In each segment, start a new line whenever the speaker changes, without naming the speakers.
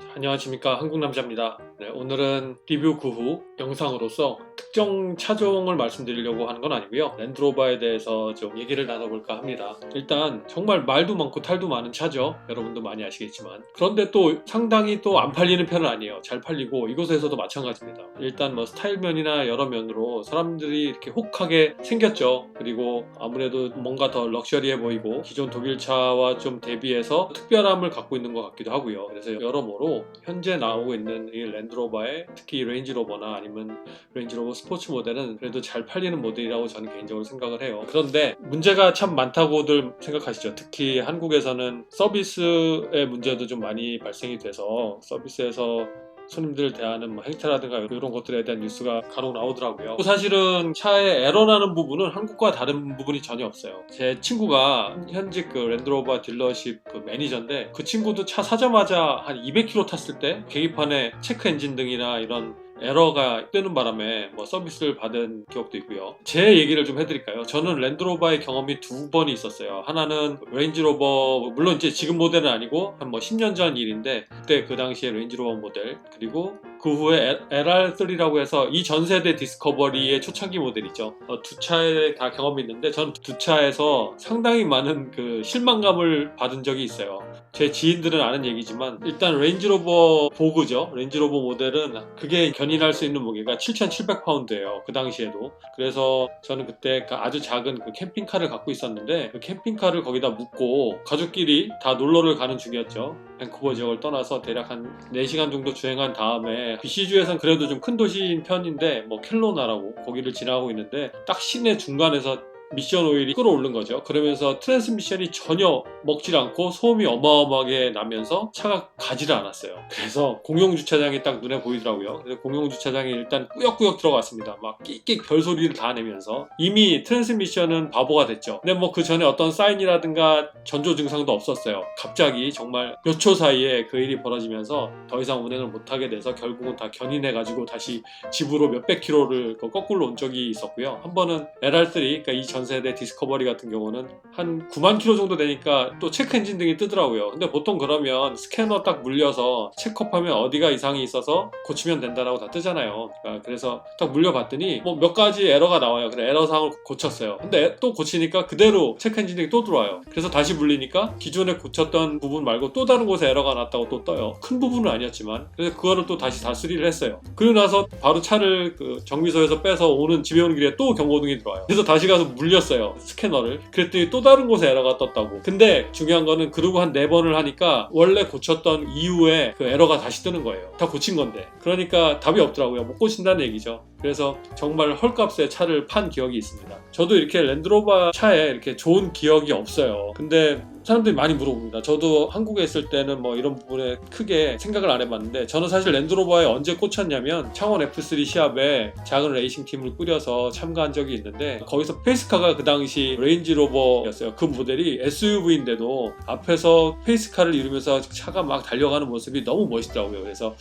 안녕하십니까, 한국남자입니다. 네, 오늘은 리뷰 그 후 영상으로서 특정 차종을 말씀드리려고 하는 건 아니고요, 랜드로버에 대해서 좀 얘기를 나눠볼까 합니다. 일단 정말 말도 많고 탈도 많은 차죠. 여러분도 많이 아시겠지만, 그런데 또 상당히 또 안 팔리는 편은 아니에요. 잘 팔리고 이곳에서도 마찬가지입니다. 일단 뭐 스타일 면이나 여러 면으로 사람들이 이렇게 혹하게 생겼죠. 그리고 아무래도 뭔가 더 럭셔리해 보이고 기존 독일차와 좀 대비해서 특별함을 갖고 있는 것 같기도 하고요. 그래서 여러모로 현재 나오고 있는 이 랜드로버의, 특히 레인지로버나 아니면 레인지로버 스포츠 모델은 그래도 잘 팔리는 모델이라고 저는 개인적으로 생각을 해요. 그런데 문제가 참 많다고들 생각하시죠. 특히 한국에서는 서비스의 문제도 좀 많이 발생이 돼서 서비스에서 손님들을 대하는 뭐 행태라든가 이런 것들에 대한 뉴스가 간혹 나오더라고요. 사실은 차에 에러 나는 부분은 한국과 다른 부분이 전혀 없어요. 제 친구가 현직 그 랜드로버 딜러십 그 매니저인데, 그 친구도 차 사자마자 한 200km 탔을 때 계기판에 체크 엔진 등이나 이런 에러가 뜨는 바람에 뭐 서비스를 받은 기억도 있고요. 제 얘기를 좀 해드릴까요? 저는 랜드로버의 경험이 두 번이 있었어요. 하나는 레인지로버, 물론 이제 지금 모델은 아니고 한 뭐 10년 전 일인데, 그때 그 당시에 레인지로버 모델, 그리고 그 후에 LR3라고 해서 이 전세대 디스커버리의 초창기 모델이죠. 두 차에 다 경험이 있는데, 전 두 차에서 상당히 많은 그 실망감을 받은 적이 있어요. 제 지인들은 아는 얘기지만, 일단 레인지로버 보그죠. 레인지로버 모델은 그게 견인할 수 있는 무게가 7,700파운드예요. 그 당시에도. 그래서 저는 그때 그 아주 작은 그 캠핑카를 갖고 있었는데, 그 캠핑카를 거기다 묻고 가족끼리 다 놀러를 가는 중이었죠. 밴쿠버 지역을 떠나서 대략 한 4시간 정도 주행한 다음에, BC주에선 그래도 좀 큰 도시인 편인데 뭐 켈로나라고 거기를 지나가고 있는데, 딱 시내 중간에서 미션 오일이 끌어오른 거죠. 그러면서 트랜스미션이 전혀 먹질 않고 소음이 어마어마하게 나면서 차가 가지를 않았어요. 그래서 공용주차장이 딱 눈에 보이더라고요. 그래서 공용주차장에 일단 꾸역꾸역 들어갔습니다. 막 끽끽 별소리를 다 내면서. 이미 트랜스미션은 바보가 됐죠. 근데 뭐 그 전에 어떤 사인이라든가 전조 증상도 없었어요. 갑자기 정말 몇 초 사이에 그 일이 벌어지면서 더 이상 운행을 못하게 돼서 결국은 다 견인해가지고 다시 집으로 몇백 킬로를 거꾸로 온 적이 있었고요. 한 번은 LR3, 그러니까 이 전세대 디스커버리 같은 경우는 한 9만 킬로 정도 되니까 또 체크 엔진 등이 뜨더라고요. 근데 보통 그러면 스캐너 딱 물려서 체크업하면 어디가 이상이 있어서 고치면 된다라고 다 뜨잖아요. 그래서 딱 물려봤더니 뭐 몇 가지 에러가 나와요. 그래, 에러 사항을 고쳤어요. 근데 또 고치니까 그대로 체크 엔진 등이 또 들어와요. 그래서 다시 물리니까 기존에 고쳤던 부분 말고 또 다른 곳에 에러가 났다고 또 떠요. 큰 부분은 아니었지만. 그래서 그거를 또 다시 다 수리를 했어요. 그리고 나서 바로 차를 그 정비소에서 빼서 집에 오는 길에 또 경고등이 들어와요. 그래서 다시 가서 물렸어요, 스캐너를. 그랬더니 또 다른 곳에 에러가 떴다고. 근데 중요한 거는 그러고 한 4번을 하니까 원래 고쳤던 이후에 그 에러가 다시 뜨는 거예요. 다 고친 건데. 그러니까 답이 없더라고요. 못 고친다는 얘기죠. 그래서 정말 헐값에 차를 판 기억이 있습니다. 저도 이렇게 랜드로버 차에 이렇게 좋은 기억이 없어요. 근데 사람들이 많이 물어봅니다. 저도 한국에 있을 때는 뭐 이런 부분에 크게 생각을 안 해봤는데, 저는 사실 랜드로버에 언제 꽂혔냐면 창원 F3 시합에 작은 레이싱 팀을 꾸려서 참가한 적이 있는데, 거기서 페이스카가 그 당시 레인지로버였어요. 그 모델이 SUV인데도 앞에서 페이스카를 이루면서 차가 막 달려가는 모습이 너무 멋있더라고요. 그래서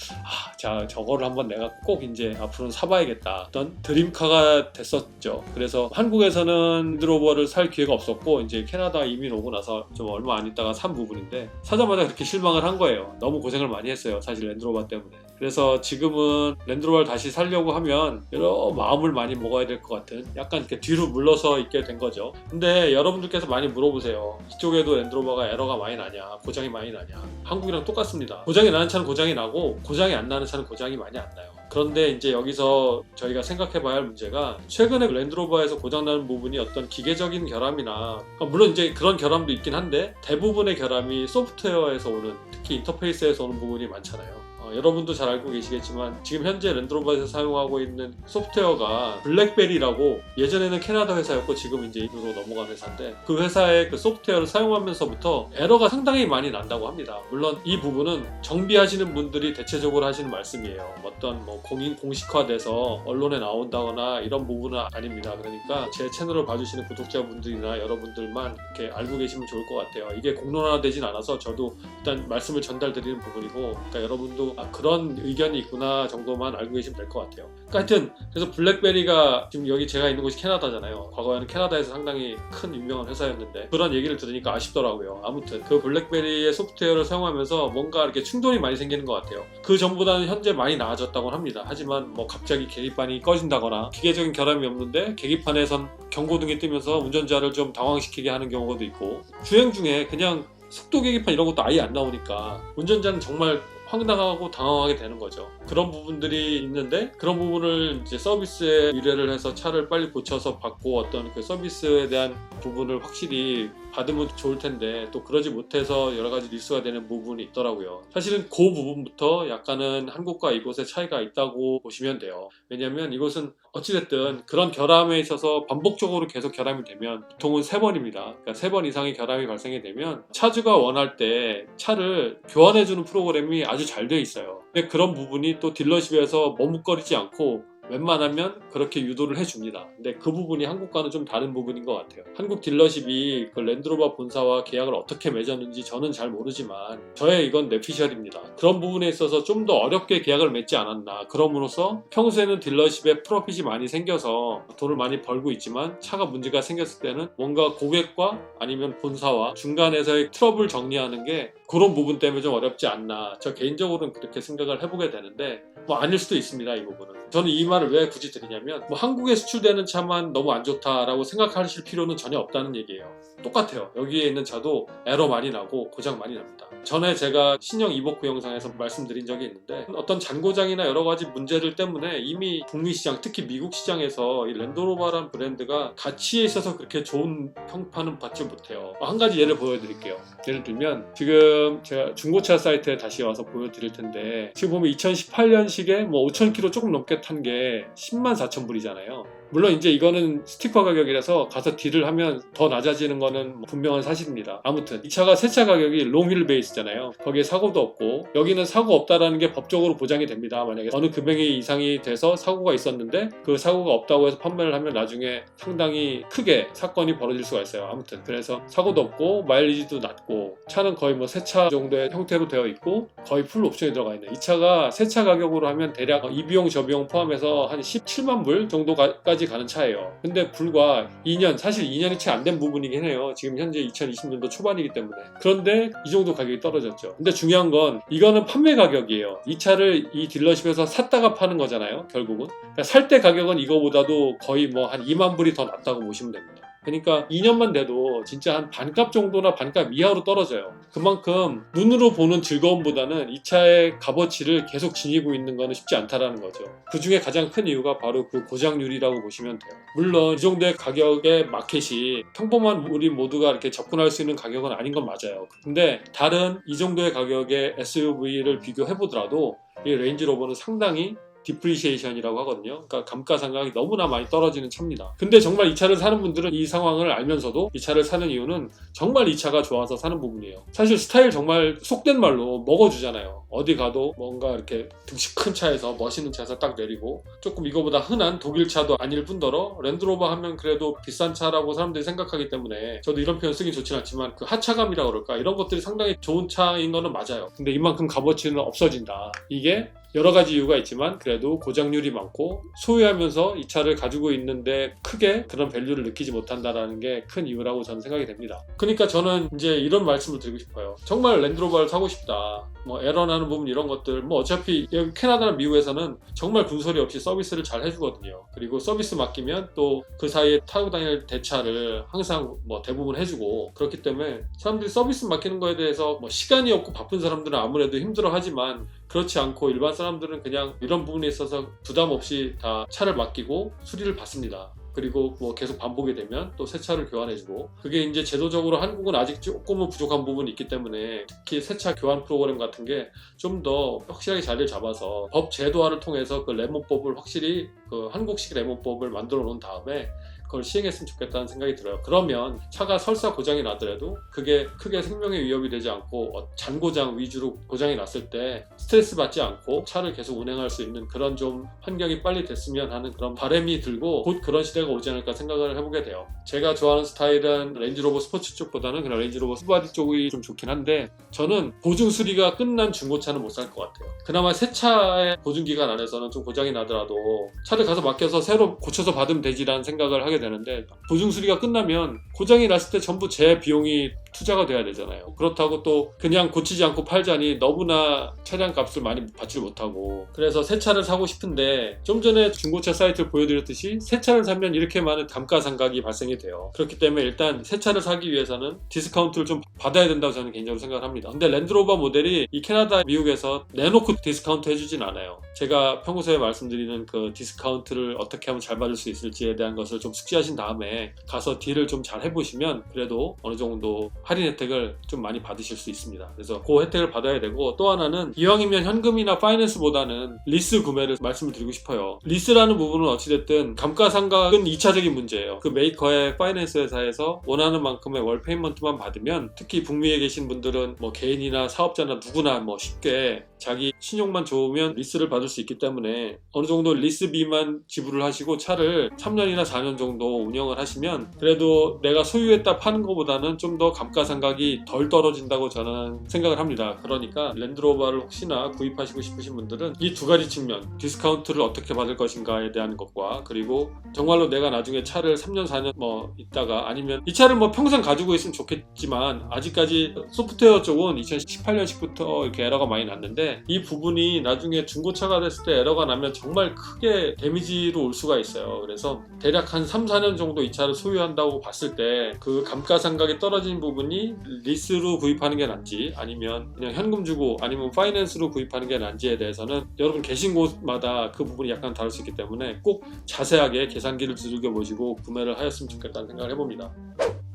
자, 저거를 한번 내가 꼭 이제 앞으로는 사봐야겠다, 어떤 드림카가 됐었죠. 그래서 한국에서는 랜드로버를 살 기회가 없었고, 이제 캐나다 이민 오고 나서 좀 얼마 안 있다가 산 부분인데, 사자마자 그렇게 실망을 한 거예요. 너무 고생을 많이 했어요, 사실 랜드로버 때문에. 그래서 지금은 랜드로버를 다시 살려고 하면 여러 마음을 많이 먹어야 될 것 같은, 약간 이렇게 뒤로 물러서 있게 된 거죠. 근데 여러분들께서 많이 물어보세요. 이쪽에도 랜드로버가 에러가 많이 나냐, 고장이 많이 나냐. 한국이랑 똑같습니다. 고장이 나는 차는 고장이 나고, 고장이 안 나는 차는 고장이 많이 안 나요. 그런데 이제 여기서 저희가 생각해 봐야 할 문제가, 최근에 랜드로버에서 고장나는 부분이 어떤 기계적인 결함이나, 물론 이제 그런 결함도 있긴 한데, 대부분의 결함이 소프트웨어에서 오는, 특히 인터페이스에서 오는 부분이 많잖아요. 여러분도 잘 알고 계시겠지만, 지금 현재 랜드로버에서 사용하고 있는 소프트웨어가 블랙베리라고, 예전에는 캐나다 회사였고 지금 이제 인도로 넘어간 회사인데, 그 회사의 그 소프트웨어를 사용하면서부터 에러가 상당히 많이 난다고 합니다. 물론 이 부분은 정비하시는 분들이 대체적으로 하시는 말씀이에요. 어떤 뭐 공식화돼서 언론에 나온다거나 이런 부분은 아닙니다. 그러니까 제 채널을 봐주시는 구독자분들이나 여러분들만 이렇게 알고 계시면 좋을 것 같아요. 이게 공론화되진 않아서 저도 일단 말씀을 전달드리는 부분이고, 그러니까 여러분도 그런 의견이 있구나 정도만 알고 계시면 될 것 같아요. 그러니까 하여튼 그래서 블랙베리가 지금 여기 제가 있는 곳이 캐나다잖아요. 과거에는 캐나다에서 상당히 큰 유명한 회사였는데 그런 얘기를 들으니까 아쉽더라고요. 아무튼 그 블랙베리의 소프트웨어를 사용하면서 뭔가 이렇게 충돌이 많이 생기는 것 같아요. 그 전보다는 현재 많이 나아졌다고 합니다. 하지만 뭐 갑자기 계기판이 꺼진다거나 기계적인 결함이 없는데 계기판에선 경고등이 뜨면서 운전자를 좀 당황시키게 하는 경우도 있고, 주행 중에 그냥 속도 계기판 이런 것도 아예 안 나오니까 운전자는 정말 황당하고 당황하게 되는 거죠. 그런 부분들이 있는데 그런 부분을 이제 서비스에 의뢰를 해서 차를 빨리 고쳐서 받고 어떤 그 서비스에 대한 부분을 확실히 받으면 좋을 텐데 또 그러지 못해서 여러 가지 리스크가 되는 부분이 있더라고요. 사실은 그 부분부터 약간은 한국과 이곳의 차이가 있다고 보시면 돼요. 왜냐하면 이곳은 어찌됐든 그런 결함에 있어서 반복적으로 계속 결함이 되면 보통은 3번입니다. 그러니까 3번 이상의 결함이 발생이 되면 차주가 원할 때 차를 교환해주는 프로그램이 아주 잘 되어 있어요. 근데 그런 부분이 또 딜러십에서 머뭇거리지 않고 웬만하면 그렇게 유도를 해줍니다. 근데 그 부분이 한국과는 좀 다른 부분인 것 같아요. 한국 딜러십이 그 랜드로버 본사와 계약을 어떻게 맺었는지 저는 잘 모르지만 저의 이건 뇌피셜입니다. 그런 부분에 있어서 좀 더 어렵게 계약을 맺지 않았나. 그럼으로써 평소에는 딜러십에 프로핏이 많이 생겨서 돈을 많이 벌고 있지만 차가 문제가 생겼을 때는 뭔가 고객과 아니면 본사와 중간에서의 트러블 정리하는 게 그런 부분 때문에 좀 어렵지 않나. 저 개인적으로는 그렇게 생각을 해보게 되는데 뭐 아닐 수도 있습니다. 이 부분은. 저는 이 말을 왜 굳이 드리냐면 뭐 한국에 수출되는 차만 너무 안 좋다라고 생각하실 필요는 전혀 없다는 얘기예요. 똑같아요. 여기에 있는 차도 에러 많이 나고 고장 많이 납니다. 전에 제가 신형 이보크 영상에서 말씀드린 적이 있는데 어떤 잔고장이나 여러 가지 문제들 때문에 이미 북미 시장, 특히 미국 시장에서 이 랜드로버라는 브랜드가 가치에 있어서 그렇게 좋은 평판은 받지 못해요. 한 가지 예를 보여드릴게요. 예를 들면 지금 제가 중고차 사이트에 다시 와서 보여드릴 텐데 지금 보면 2018년식에 뭐 5,000km 조금 넘게 탄 게 104,000불이잖아요. 물론 이제 이거는 스티커 가격이라서 가서 딜을 하면 더 낮아지는 거는 분명한 사실입니다. 아무튼 이 차가 새 차 가격이 롱휠 베이스잖아요. 거기에 사고도 없고 여기는 사고 없다라는 게 법적으로 보장이 됩니다. 만약에 어느 금액이 이상이 돼서 사고가 있었는데 그 사고가 없다고 해서 판매를 하면 나중에 상당히 크게 사건이 벌어질 수가 있어요. 아무튼 그래서 사고도 없고 마일리지도 낮고 차는 거의 뭐 새 차 정도의 형태로 되어 있고 거의 풀 옵션이 들어가 있는 이 차가 새 차 가격으로 하면 대략 이 비용 저 비용 포함해서 한 17만 불 정도까지 가는 차예요. 근데 불과 2년, 사실 2년이 채 안 된 부분이긴 해요. 지금 현재 2020년도 초반이기 때문에. 그런데 이 정도 가격이 떨어졌죠. 근데 중요한 건 이거는 판매 가격이에요. 이 차를 이 딜러십에서 샀다가 파는 거잖아요. 결국은. 그러니까 살 때 가격은 이거보다도 거의 뭐 한 2만 불이 더 낮다고 보시면 됩니다. 그러니까 2년만 돼도 진짜 한 반값 정도나 반값 이하로 떨어져요. 그만큼 눈으로 보는 즐거움보다는 이 차의 값어치를 계속 지니고 있는 거는 쉽지 않다라는 거죠. 그 중에 가장 큰 이유가 바로 그 고장률이라고 보시면 돼요. 물론 이 정도의 가격의 마켓이 평범한 우리 모두가 이렇게 접근할 수 있는 가격은 아닌 건 맞아요. 근데 다른 이 정도의 가격의 SUV를 비교해보더라도 이 레인지로버는 상당히 디프리시에이션이라고 하거든요. 그러니까 감가상각이 너무나 많이 떨어지는 차입니다. 근데 정말 이 차를 사는 분들은 이 상황을 알면서도 이 차를 사는 이유는 정말 이 차가 좋아서 사는 부분이에요. 사실 스타일 정말 속된 말로 먹어주잖아요. 어디 가도 뭔가 이렇게 등치 큰 차에서 멋있는 차에서 딱 내리고 조금 이거보다 흔한 독일 차도 아닐 뿐더러 랜드로버 하면 그래도 비싼 차라고 사람들이 생각하기 때문에 저도 이런 표현 쓰긴 좋진 않지만 그 하차감이라고 그럴까 이런 것들이 상당히 좋은 차인 거는 맞아요. 근데 이만큼 값어치는 없어진다. 이게 여러 가지 이유가 있지만 그래도 고장률이 많고 소유하면서 이 차를 가지고 있는데 크게 그런 밸류를 느끼지 못한다는 게 큰 이유라고 저는 생각이 됩니다. 그러니까 저는 이제 이런 말씀을 드리고 싶어요. 정말 랜드로버를 사고 싶다. 뭐 에러 나는 부분 이런 것들 뭐 어차피 여기 캐나다나 미국에서는 정말 군소리 없이 서비스를 잘 해주거든요. 그리고 서비스 맡기면 또 그 사이에 타고 다닐 대차를 항상 뭐 대부분 해주고 그렇기 때문에 사람들이 서비스 맡기는 거에 대해서 뭐 시간이 없고 바쁜 사람들은 아무래도 힘들어하지만 그렇지 않고 일반 사람들은 그냥 이런 부분에 있어서 부담 없이 다 차를 맡기고 수리를 받습니다. 그리고 뭐 계속 반복이 되면 또 새 차를 교환해주고 그게 이제 제도적으로 한국은 아직 조금은 부족한 부분이 있기 때문에 특히 새 차 교환 프로그램 같은 게 좀 더 확실하게 자리를 잡아서 법 제도화를 통해서 그 레몬법을 확실히 그 한국식 레몬법을 만들어 놓은 다음에 그걸 시행했으면 좋겠다는 생각이 들어요. 그러면 차가 설사 고장이 나더라도 그게 크게 생명에 위협이 되지 않고 잔고장 위주로 고장이 났을 때 스트레스 받지 않고 차를 계속 운행할 수 있는 그런 좀 환경이 빨리 됐으면 하는 그런 바람이 들고 곧 그런 시대가 오지 않을까 생각을 해보게 돼요. 제가 좋아하는 스타일은 렌즈로버 스포츠 쪽보다는 그냥 렌즈로버 스바디 쪽이 좀 좋긴 한데 저는 보증 수리가 끝난 중고차는 못 살 것 같아요. 그나마 새 차의 보증기간 안에서는 좀 고장이 나더라도 차를 가서 맡겨서 새로 고쳐서 받으면 되지라는 생각을 하게 되는데 보증 수리가 끝나면 고장이 났을 때 전부 제 비용이 투자가 돼야 되잖아요. 그렇다고 또 그냥 고치지 않고 팔자니 너무나 차량 값을 많이 받지 못하고 그래서 새 차를 사고 싶은데 좀 전에 중고차 사이트를 보여드렸듯이 새 차를 사면 이렇게 많은 감가상각이 발생이 돼요. 그렇기 때문에 일단 새 차를 사기 위해서는 디스카운트를 좀 받아야 된다고 저는 개인적으로 생각을 합니다. 근데 랜드로버 모델이 이 캐나다, 미국에서 내놓고 디스카운트 해주진 않아요. 제가 평소에 말씀드리는 그 디스카운트를 어떻게 하면 잘 받을 수 있을지에 대한 것을 좀 숙지하신 다음에 가서 딜을 좀 잘 해보시면 그래도 어느 정도 할인 혜택을 좀 많이 받으실 수 있습니다. 그래서 그 혜택을 받아야 되고 또 하나는 이왕이면 현금이나 파이낸스보다는 리스 구매를 말씀을 드리고 싶어요. 리스라는 부분은 어찌됐든 감가상각은 2차적인 문제예요. 그 메이커의 파이낸스 회사에서 원하는 만큼의 월 페이먼트만 받으면 특히 북미에 계신 분들은 뭐 개인이나 사업자나 누구나 뭐 쉽게 자기 신용만 좋으면 리스를 받을 수 있기 때문에 어느 정도 리스비만 지불을 하시고 차를 3년이나 4년 정도 운영을 하시면 그래도 내가 소유했다 파는 것보다는 좀 더 감가상각이 덜 떨어진다고 저는 생각을 합니다. 그러니까 랜드로버를 혹시나 구입하시고 싶으신 분들은 이 두 가지 측면, 디스카운트를 어떻게 받을 것인가에 대한 것과 그리고 정말로 내가 나중에 차를 3년 4년 뭐 있다가 아니면 이 차를 뭐 평생 가지고 있으면 좋겠지만 아직까지 소프트웨어 쪽은 2018년식부터 이렇게 에러가 많이 났는데 이 부분이 나중에 중고차가 됐을 때 에러가 나면 정말 크게 데미지로 올 수가 있어요. 그래서 대략 한 3, 4년 정도 이 차를 소유한다고 봤을 때 그 감가상각이 떨어진 부분이 리스로 구입하는 게 나은지 아니면 그냥 현금 주고 아니면 파이낸스로 구입하는 게 나은지에 대해서는 여러분 계신 곳마다 그 부분이 약간 다를 수 있기 때문에 꼭 자세하게 계산기를 두들겨 보시고 구매를 하였으면 좋겠다는 생각을 해봅니다.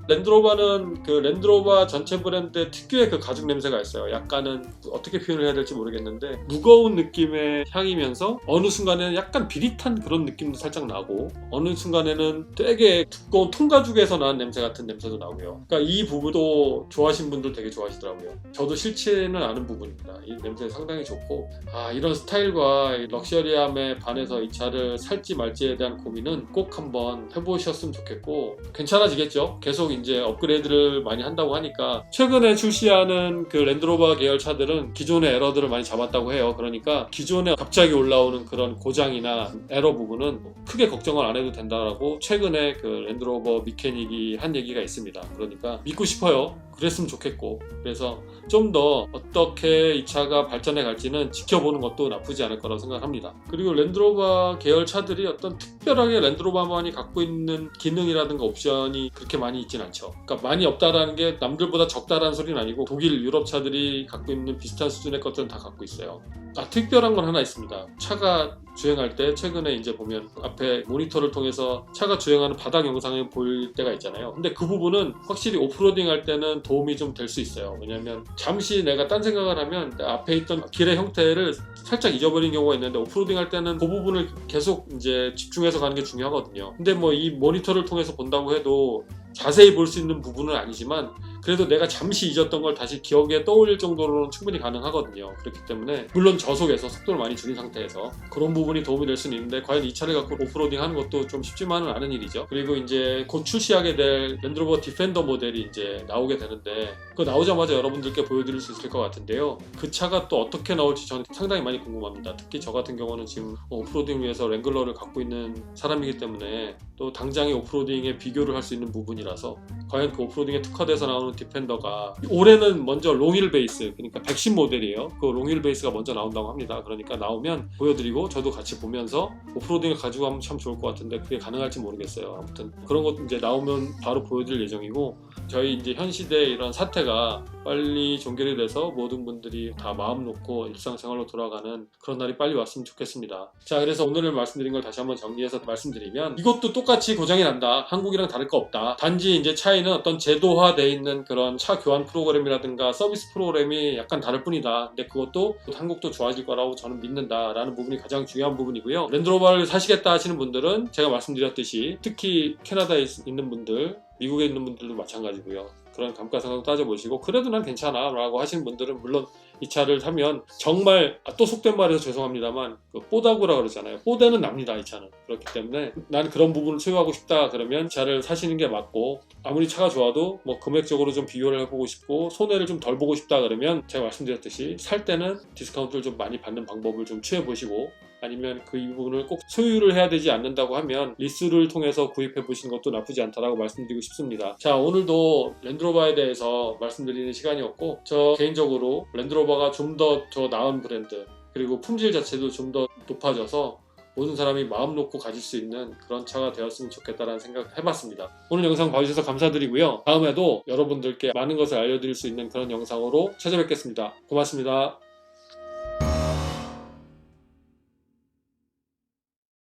랜드로버는 그 랜드로버 전체 브랜드 특유의 그 가죽 냄새가 있어요. 약간은 어떻게 표현을 해야 될지 모르겠는데 무거운 느낌의 향이면서 어느 순간에는 약간 비릿한 그런 느낌도 살짝 나고 어느 순간에는 되게 두꺼운 통가죽에서 나는 냄새 같은 냄새도 나고요. 그러니까 이 부분도 좋아하시는 분들 되게 좋아하시더라고요. 저도 싫지는 않은 부분입니다. 이 냄새 상당히 좋고 이런 스타일과 럭셔리함에 반해서 이 차를 살지 말지에 대한 고민은 꼭 한번 해보셨으면 좋겠고 괜찮아지겠죠? 계속 이제 업그레이드를 많이 한다고 하니까 최근에 출시하는 그 랜드로버 계열 차들은 기존의 에러들을 많이 잡았다고 해요. 그러니까 기존에 갑자기 올라오는 그런 고장이나 에러 부분은 크게 걱정을 안 해도 된다라고 최근에 그 랜드로버 미케닉이 한 얘기가 있습니다. 그러니까 믿고 싶어요. 그랬으면 좋겠고 그래서 좀 더 어떻게 이 차가 발전해 갈지는 지켜보는 것도 나쁘지 않을 거라고 생각합니다. 그리고 랜드로버 계열 차들이 어떤 특별하게 랜드로버만이 갖고 있는 기능이라든가 옵션이 그렇게 많이 있진 않죠. 그러니까 많이 없다라는 게 남들보다 적다라는 소리는 아니고 독일, 유럽 차들이 갖고 있는 비슷한 수준의 것들은 다 갖고 있어요. 특별한 건 하나 있습니다. 차가 주행할 때 최근에 이제 보면 앞에 모니터를 통해서 차가 주행하는 바닥 영상을 보일 때가 있잖아요. 근데 그 부분은 확실히 오프로딩 할 때는 도움이 좀 될 수 있어요. 왜냐면 잠시 내가 딴 생각을 하면 앞에 있던 길의 형태를 살짝 잊어버린 경우가 있는데 오프로딩 할 때는 그 부분을 계속 이제 집중해서 가는 게 중요하거든요. 근데 뭐 이 모니터를 통해서 본다고 해도 자세히 볼 수 있는 부분은 아니지만 그래도 내가 잠시 잊었던 걸 다시 기억에 떠올릴 정도로는 충분히 가능하거든요. 그렇기 때문에 물론 저속에서 속도를 많이 줄인 상태에서 그런 부분이 도움이 될 수는 있는데 과연 이 차를 갖고 오프로딩 하는 것도 좀 쉽지만은 않은 일이죠. 그리고 이제 곧 출시하게 될 랜드로버 디펜더 모델이 이제 나오게 되는데 그거 나오자마자 여러분들께 보여드릴 수 있을 것 같은데요. 그 차가 또 어떻게 나올지 저는 상당히 많이 궁금합니다. 특히 저 같은 경우는 지금 오프로딩 위해서 랭글러를 갖고 있는 사람이기 때문에 또 당장의 오프로딩에 비교를 할 수 있는 부분이라서 과연 그 오프로딩에 특화돼서 나오는 디펜더가 올해는 먼저 롱힐 베이스 그러니까 110 모델이에요. 그 롱힐 베이스가 먼저 나온다고 합니다. 그러니까 나오면 보여드리고 저도 같이 보면서 오프로딩을 가지고 하면 참 좋을 것 같은데 그게 가능할지 모르겠어요. 아무튼 그런 것 이제 나오면 바로 보여드릴 예정이고 저희 이제 현 시대의 이런 사태가 빨리 종결이 돼서 모든 분들이 다 마음 놓고 일상생활로 돌아가는 그런 날이 빨리 왔으면 좋겠습니다. 자, 그래서 오늘 말씀드린 걸 다시 한번 정리해서 말씀드리면, 이것도 똑같이 고장이 난다. 한국이랑 다를 거 없다. 단지 이제 차이는 어떤 제도화되어 있는 그런 차 교환 프로그램이라든가 서비스 프로그램이 약간 다를 뿐이다. 근데 그것도 한국도 좋아질 거라고 저는 믿는다라는 부분이 가장 중요한 부분이고요. 랜드로버를 사시겠다 하시는 분들은 제가 말씀드렸듯이 특히 캐나다에 있는 분들, 미국에 있는 분들도 마찬가지고요. 그런 감가상각 따져보시고 그래도 난 괜찮아 라고 하시는 분들은 물론 이 차를 사면 정말 또 속된 말해서 죄송합니다만 뽀다구라 그러잖아요. 뽀대는 납니다, 이 차는. 그렇기 때문에 난 그런 부분을 소유하고 싶다 그러면 차를 사시는 게 맞고, 아무리 차가 좋아도 뭐 금액적으로 좀 비교를 해보고 싶고 손해를 좀 덜 보고 싶다 그러면 제가 말씀드렸듯이 살 때는 디스카운트를 좀 많이 받는 방법을 좀 취해보시고, 아니면 그 부분을 꼭 소유를 해야 되지 않는다고 하면 리스를 통해서 구입해 보시는 것도 나쁘지 않다라고 말씀드리고 싶습니다. 자, 오늘도 랜드로버에 대해서 말씀드리는 시간이었고, 저 개인적으로 랜드로버가 좀 더 나은 브랜드, 그리고 품질 자체도 좀 더 높아져서 모든 사람이 마음 놓고 가질 수 있는 그런 차가 되었으면 좋겠다라는 생각을 해봤습니다. 오늘 영상 봐주셔서 감사드리고요. 다음에도 여러분들께 많은 것을 알려드릴 수 있는 그런 영상으로 찾아뵙겠습니다. 고맙습니다.